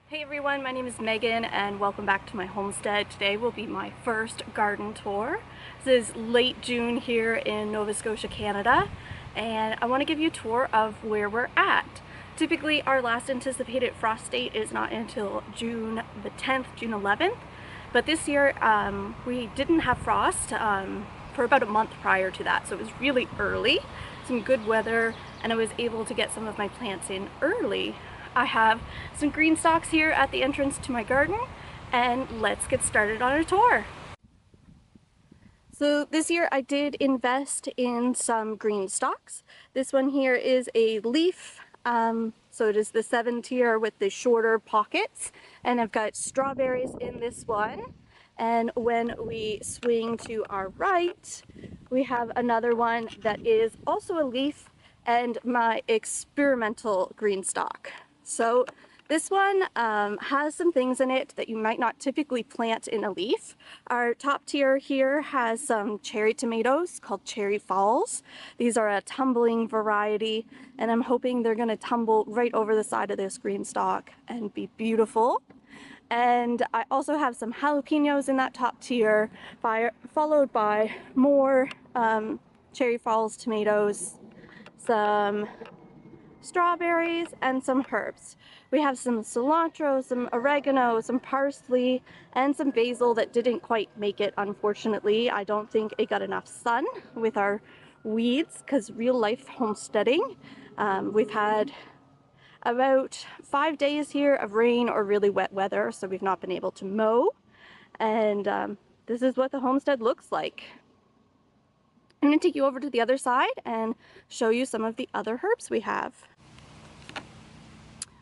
Hey everyone, my name is Megan and welcome back to my homestead. Today will be my first garden tour. This is late June here in Nova Scotia, Canada, and I want to give you a tour of where we're at. Typically our last anticipated frost date is not until June the 10th, June 11th, but this year we didn't have frost for about a month prior to that, so it was really early, some good weather, and I was able to get some of my plants in early. I have some green stalks here at the entrance to my garden, and let's get started on a tour. So this year I did invest in some green stalks. This one here is a leaf, so it is the 7 tier with the shorter pockets, and I've got strawberries in this one. And when we swing to our right, we have another one that is also a leaf and my experimental green stalk. So this one has some things in it that you might not typically plant in a leaf. Our top tier here has some cherry tomatoes called Cherry Falls. These are a tumbling variety, and I'm hoping they're going to tumble right over the side of this green stalk and be beautiful. And I also have some jalapenos in that top tier, followed by more Cherry Falls tomatoes, some strawberries, and some herbs. We have some cilantro, some oregano, some parsley, and some basil that didn't quite make it, unfortunately. I don't think it got enough sun with our weeds, because real life homesteading, we've had about 5 days here of rain or really wet weather, so we've not been able to mow, and this is what the homestead looks like. I'm going to take you over to the other side and show you some of the other herbs we have.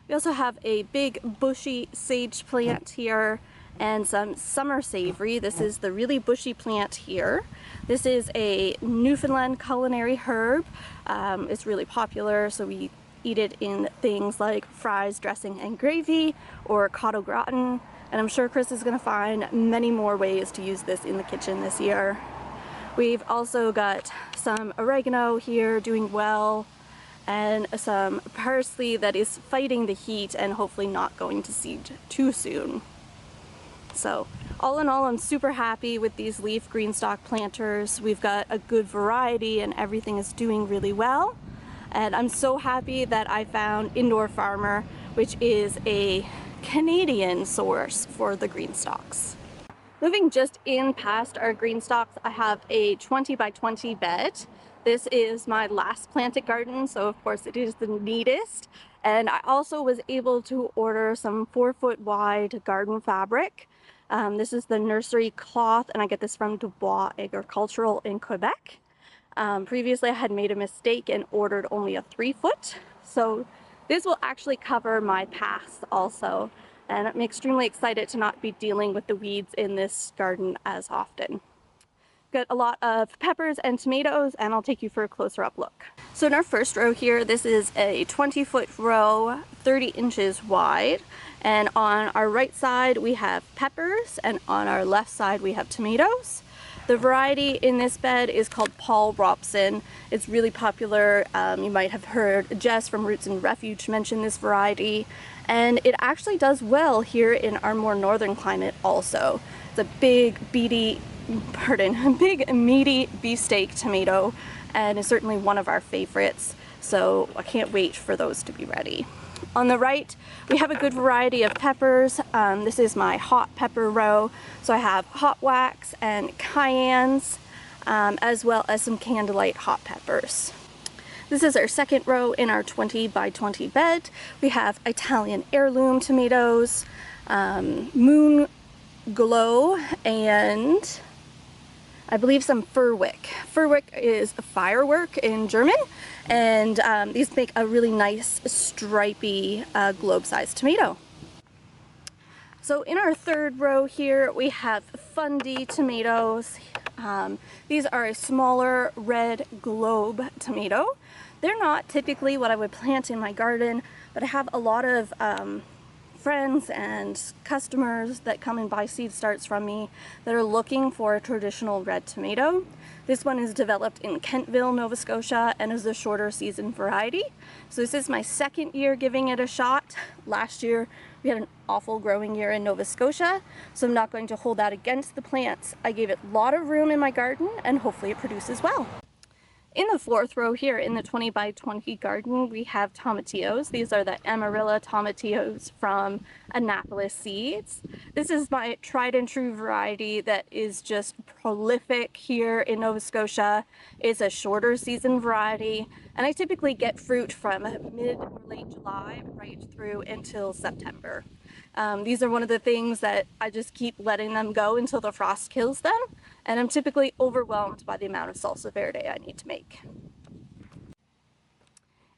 We also have a big bushy sage plant here and some summer savory. This is the really bushy plant here. This is a Newfoundland culinary herb. It's really popular, so we eat it in things like fries, dressing, and gravy, or cod au gratin. And I'm sure Chris is going to find many more ways to use this in the kitchen this year. We've also got some oregano here doing well, and some parsley that is fighting the heat and hopefully not going to seed too soon. So all in all, I'm super happy with these leaf green stalk planters. We've got a good variety and everything is doing really well. And I'm so happy that I found Indoor Farmer, which is a Canadian source for the green stalks. Moving just in past our green stalks, I have a 20 by 20 bed. This is my last planted garden, so of course it is the neatest. And I also was able to order some 4-foot wide garden fabric. This is the nursery cloth, and I get this from Dubois Agricultural in Quebec. Previously I had made a mistake and ordered only a 3-foot. So this will actually cover my paths also. And I'm extremely excited to not be dealing with the weeds in this garden as often. Got a lot of peppers and tomatoes, and I'll take you for a closer up look. So in our first row here, this is a 20-foot row, 30 inches wide. And on our right side, we have peppers, and on our left side, we have tomatoes. The variety in this bed is called Paul Robson. It's really popular. You might have heard Jess from Roots and Refuge mention this variety, and it actually does well here in our more northern climate also. It's a big, big meaty beefsteak tomato, and is certainly one of our favorites, so I can't wait for those to be ready. On the right, we have a good variety of peppers. This is my hot pepper row. So I have hot wax and cayennes, as well as some candlelight hot peppers. This is our second row in our 20 by 20 bed. We have Italian heirloom tomatoes, moon glow, and I believe some Furwick. Furwick is a firework in German, and these make a really nice stripy globe-sized tomato. So in our third row here, we have Fundy tomatoes. These are a smaller red globe tomato. They're not typically what I would plant in my garden, but I have a lot of friends and customers that come and buy seed starts from me that are looking for a traditional red tomato. This one is developed in Kentville, Nova Scotia, and is a shorter season variety. So this is my second year giving it a shot. Last year we had an awful growing year in Nova Scotia, so I'm not going to hold that against the plants. I gave it a lot of room in my garden and hopefully it produces well. In the fourth row here in the 20 by 20 garden, we have tomatillos. These are the Amarilla tomatillos from Annapolis Seeds. This is my tried and true variety that is just prolific here in Nova Scotia. It's a shorter season variety, and I typically get fruit from mid or late July right through until September. These are one of the things that I just keep letting them go until the frost kills them, and I'm typically overwhelmed by the amount of salsa verde I need to make.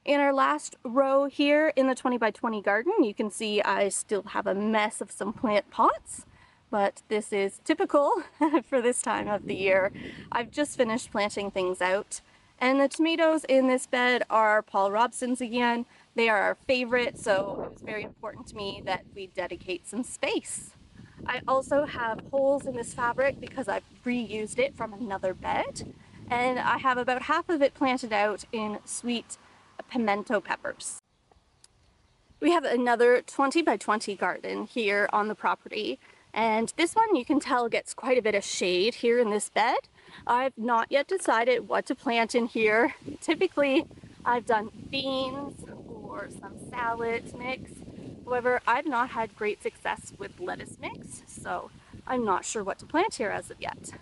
In our last row here in the 20 by 20 garden, you can see I still have a mess of some plant pots, but this is typical for this time of the year. I've just finished planting things out, and the tomatoes in this bed are Paul Robson's again. They are our favorite, so it was very important to me that we dedicate some space. I also have holes in this fabric because I've reused it from another bed, and I have about half of it planted out in sweet pimento peppers. We have another 20 by 20 garden here on the property, and this one you can tell gets quite a bit of shade here in this bed. I've not yet decided what to plant in here. Typically I've done beans or some salad mix. However, I've not had great success with lettuce mix, so I'm not sure what to plant here as of yet.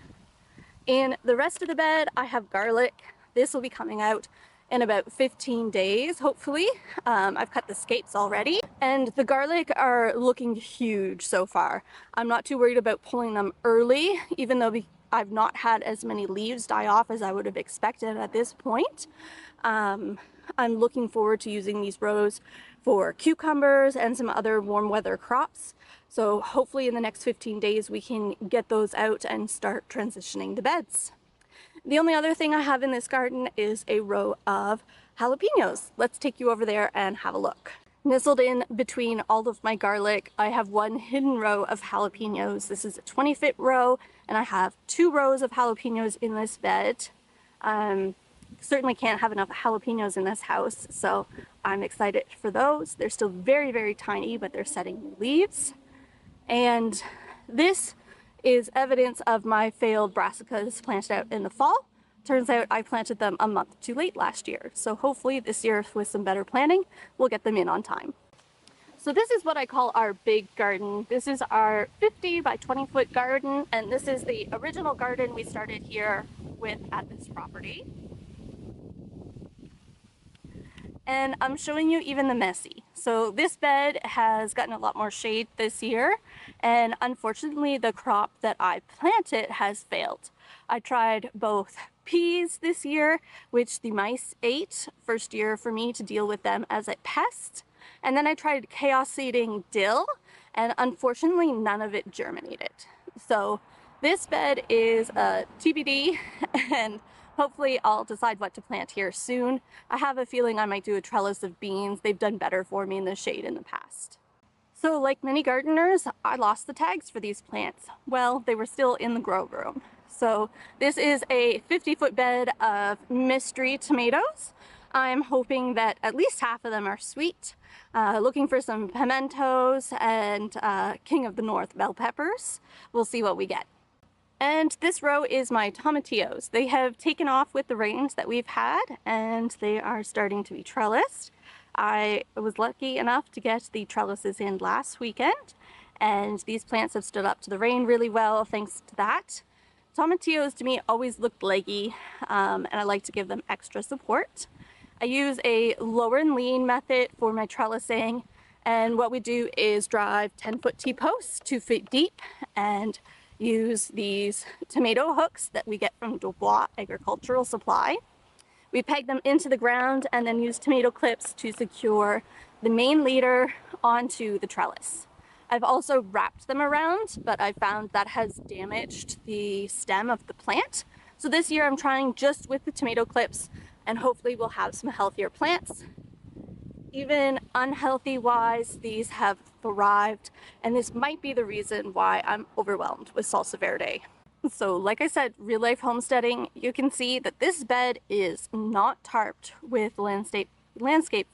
In the rest of the bed, I have garlic. This will be coming out in about 15 days, hopefully. I've cut the scapes already, and the garlic are looking huge so far. I'm not too worried about pulling them early, even though I've not had as many leaves die off as I would have expected at this point. I'm looking forward to using these rows for cucumbers and some other warm weather crops. So hopefully in the next 15 days we can get those out and start transitioning the beds. The only other thing I have in this garden is a row of jalapenos. Let's take you over there and have a look. Nestled in between all of my garlic, I have one hidden row of jalapenos. This is a 20-foot row, and I have 2 rows of jalapenos in this bed. Certainly can't have enough jalapenos in this house, so I'm excited for those. They're still very, very tiny, but they're setting new leaves. And this is evidence of my failed brassicas planted out in the fall. Turns out I planted them a month too late last year, so hopefully this year with some better planning we'll get them in on time. So this is what I call our big garden. This is our 50 by 20 foot garden, and this is the original garden we started here with at this property. And I'm showing you even the messy. So this bed has gotten a lot more shade this year, and unfortunately the crop that I planted has failed. I tried both peas this year, which the mice ate, first year for me to deal with them as a pest, and then I tried chaos seeding dill, and unfortunately none of it germinated. So this bed is a TBD, and hopefully I'll decide what to plant here soon. I have a feeling I might do a trellis of beans. They've done better for me in the shade in the past. So like many gardeners, I lost the tags for these plants. Well, they were still in the grow room. So this is a 50-foot bed of mystery tomatoes. I'm hoping that at least half of them are sweet. Looking for some pimentos and King of the North bell peppers. We'll see what we get. And this row is my tomatillos. They have taken off with the rains that we've had, and they are starting to be trellised. I was lucky enough to get the trellises in last weekend, and these plants have stood up to the rain really well thanks to that. Tomatillos to me always look leggy, and I like to give them extra support. I use a lower and lean method for my trellising, and what we do is drive 10-foot T-posts 2 feet deep and use these tomato hooks that we get from Dubois Agricultural Supply. We peg them into the ground and then use tomato clips to secure the main leader onto the trellis. I've also wrapped them around, but I found that has damaged the stem of the plant. So this year I'm trying just with the tomato clips, and hopefully we'll have some healthier plants. even unhealthy wise, these have thrived, and this might be the reason why I'm overwhelmed with salsa verde. So like I said, real life homesteading, you can see that this bed is not tarped with landscape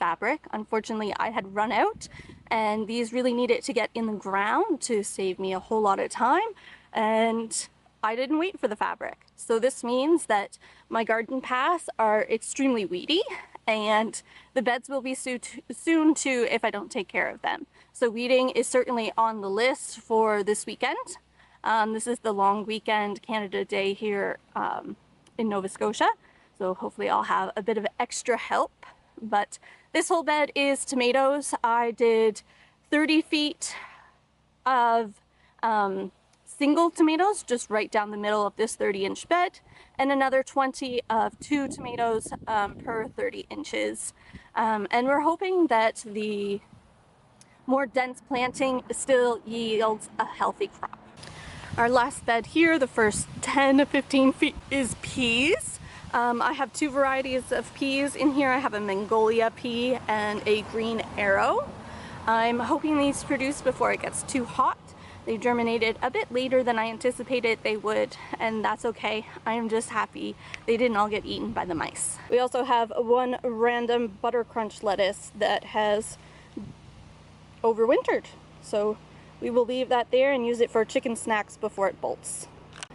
fabric. Unfortunately, I had run out, and these really needed to get in the ground to save me a whole lot of time, and I didn't wait for the fabric. So this means that my garden paths are extremely weedy, and the beds will be soon too if I don't take care of them. So weeding is certainly on the list for this weekend. This is the long weekend Canada Day here in Nova Scotia, so hopefully I'll have a bit of extra help. But this whole bed is tomatoes. I did 30 feet of single tomatoes just right down the middle of this 30-inch bed, and another 20 of 2 tomatoes per 30 inches. And we're hoping that the more dense planting still yields a healthy crop. Our last bed here, the first 10 to 15 feet, is peas. I have 2 varieties of peas in here. I have a Mongolia pea and a green arrow. I'm hoping these produce before it gets too hot. They germinated a bit later than I anticipated they would, and that's okay. I am just happy they didn't all get eaten by the mice. We also have one random butter crunch lettuce that has overwintered, so we will leave that there and use it for chicken snacks before it bolts.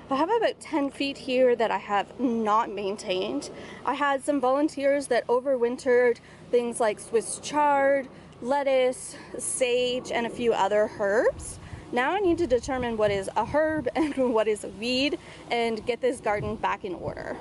I have about 10 feet here that I have not maintained. I had some volunteers that overwintered things like Swiss chard, lettuce, sage, and a few other herbs. Now I need to determine what is a herb and what is a weed and get this garden back in order.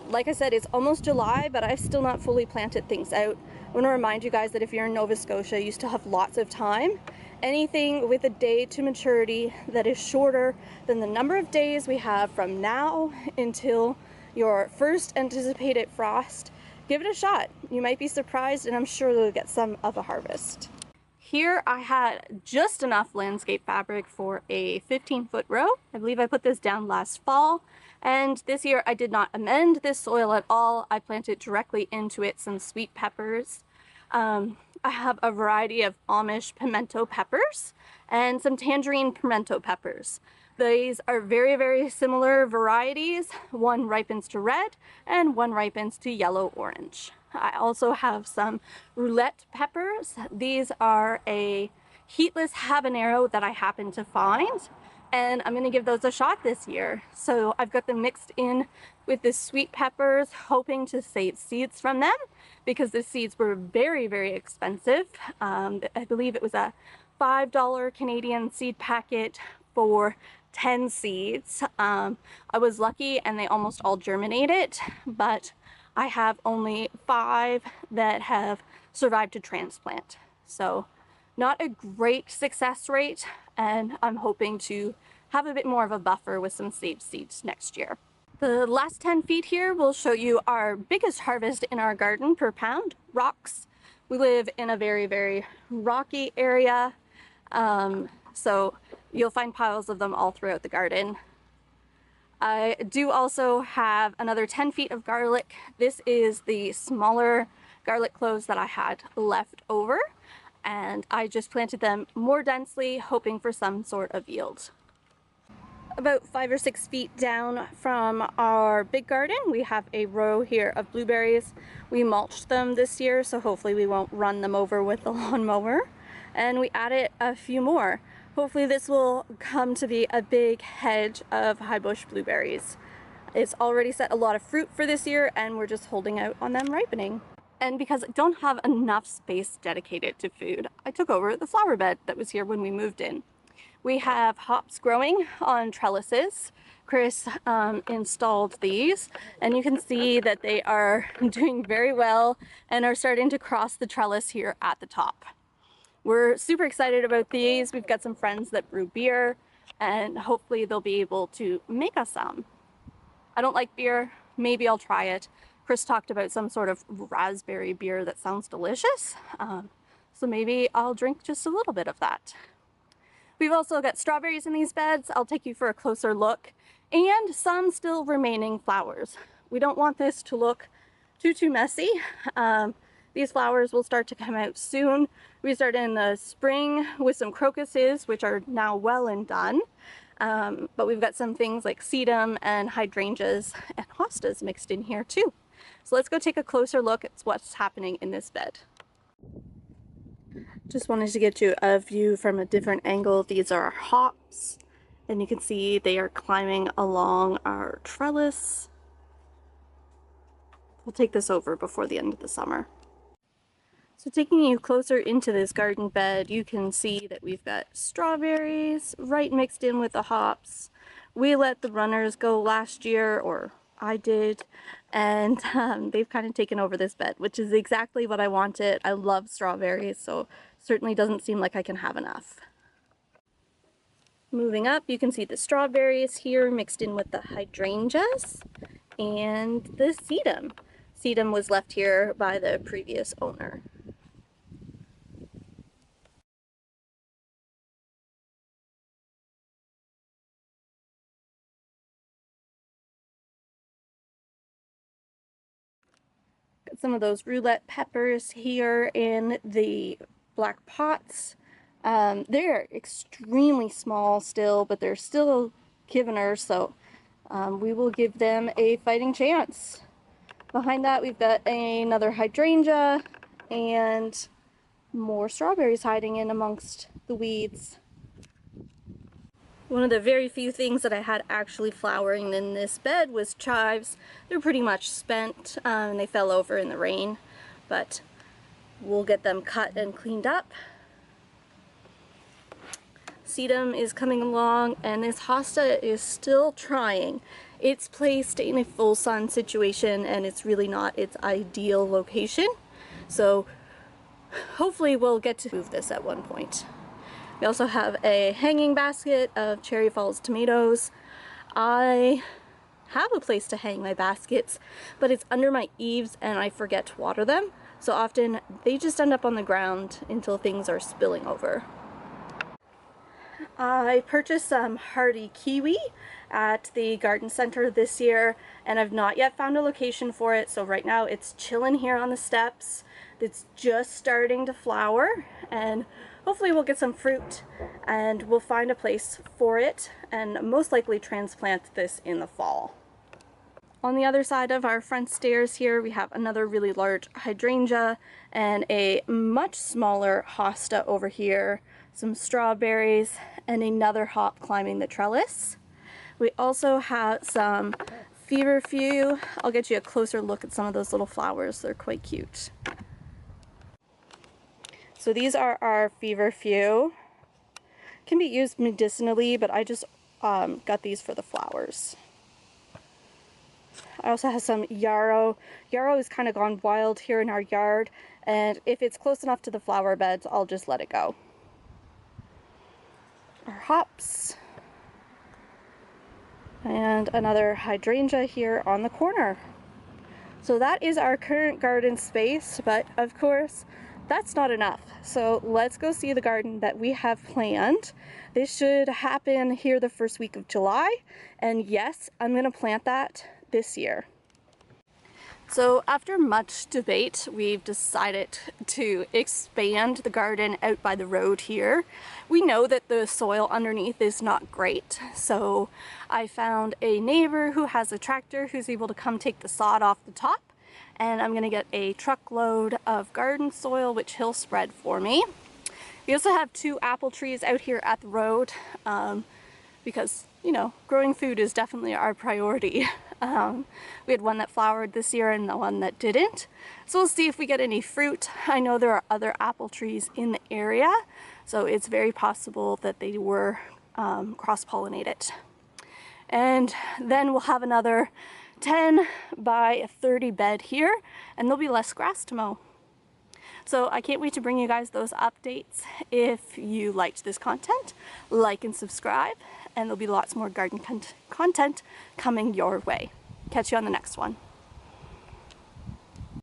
Like I said, it's almost July, but I've still not fully planted things out. I want to remind you guys that if you're in Nova Scotia, you still have lots of time. Anything with a day to maturity that is shorter than the number of days we have from now until your first anticipated frost, give it a shot. You might be surprised, and I'm sure you'll get some of a harvest. Here I had just enough landscape fabric for a 15-foot row. I believe I put this down last fall, and this year I did not amend this soil at all. I planted directly into it some sweet peppers. I have a variety of Amish pimento peppers and some tangerine pimento peppers. These are very, very similar varieties. One ripens to red and one ripens to yellow-orange. I also have some roulette peppers. These are a heatless habanero that I happened to find, and I'm going to give those a shot this year. So I've got them mixed in with the sweet peppers, hoping to save seeds from them because the seeds were very, very expensive. I believe it was a $5 Canadian seed packet for 10 seeds. I was lucky and they almost all germinated, but I have only 5 that have survived to transplant. So not a great success rate, and I'm hoping to have a bit more of a buffer with some saved seeds next year. The last 10 feet here will show you our biggest harvest in our garden per pound, rocks. We live in a very, very rocky area, so you'll find piles of them all throughout the garden. I do also have another 10 feet of garlic. This is the smaller garlic cloves that I had left over, and I just planted them more densely, hoping for some sort of yield. About 5 or 6 feet down from our big garden, we have a row here of blueberries. We mulched them this year, so hopefully we won't run them over with the lawnmower. And we added a few more. Hopefully this will come to be a big hedge of high bush blueberries. It's already set a lot of fruit for this year, and we're just holding out on them ripening. And because I don't have enough space dedicated to food, I took over the flower bed that was here when we moved in. We have hops growing on trellises. Chris installed these, and you can see that they are doing very well and are starting to cross the trellis here at the top. We're super excited about these. We've got some friends that brew beer, and hopefully they'll be able to make us some. I don't like beer. Maybe I'll try it. Chris talked about some sort of raspberry beer that sounds delicious, so maybe I'll drink just a little bit of that. We've also got strawberries in these beds. I'll take you for a closer look, and some still remaining flowers. We don't want this to look too messy. These flowers will start to come out soon. We started in the spring with some crocuses, which are now well and done. But we've got some things like sedum and hydrangeas and hostas mixed in here too. So let's go take a closer look at what's happening in this bed. Just wanted to get you a view from a different angle. These are our hops, and you can see they are climbing along our trellis. We'll take this over before the end of the summer. So taking you closer into this garden bed, you can see that we've got strawberries right mixed in with the hops. We let the runners go last year, or I did, and they've kind of taken over this bed, which is exactly what I wanted. I love strawberries, so certainly doesn't seem like I can have enough. Moving up, you can see the strawberries here mixed in with the hydrangeas and the sedum. Sedum was left here by the previous owner. Got some of those roulette peppers here in the black pots. They're extremely small still, but they're still giveners, so we will give them a fighting chance. Behind that, we've got another hydrangea and more strawberries hiding in amongst the weeds. One of the very few things that I had actually flowering in this bed was chives. They're pretty much spent and they fell over in the rain, but we'll get them cut and cleaned up. Sedum is coming along, and this hosta is still trying. It's placed in a full sun situation and it's really not its ideal location, so hopefully we'll get to move this at one point. We also have a hanging basket of Cherry Falls tomatoes. I have a place to hang my baskets, but it's under my eaves and I forget to water them, so often they just end up on the ground until things are spilling over. I purchased some hardy kiwi at the garden center this year, and I've not yet found a location for it, so right now it's chilling here on the steps. It's just starting to flower, and hopefully we'll get some fruit and we'll find a place for it and most likely transplant this in the fall. On the other side of our front stairs here, we have another really large hydrangea and a much smaller hosta over here, some strawberries, and another hop climbing the trellis. We also have some feverfew. I'll get you a closer look at some of those little flowers. They're quite cute. So these are our feverfew. Can be used medicinally, but I just got these for the flowers. I also have some yarrow. Yarrow has kind of gone wild here in our yard, and if it's close enough to the flower beds, I'll just let it go. Our hops. And another hydrangea here on the corner. So that is our current garden space, but of course, that's not enough. So let's go see the garden that we have planned. This should happen here the first week of July, and yes, I'm going to plant that this year. So after much debate, we've decided to expand the garden out by the road here. We know that the soil underneath is not great, so I found a neighbor who has a tractor who's able to come take the sod off the top, and I'm going to get a truckload of garden soil which he'll spread for me. We also have 2 apple trees out here at the road because, you know, growing food is definitely our priority. We had one that flowered this year and the one that didn't. So we'll see if we get any fruit. I know there are other apple trees in the area, so it's very possible that they were cross-pollinated. And then we'll have another 10 by 30 bed here, and there'll be less grass to mow. So I can't wait to bring you guys those updates. If you liked this content, like and subscribe, and there'll be lots more garden content coming your way. Catch you on the next one.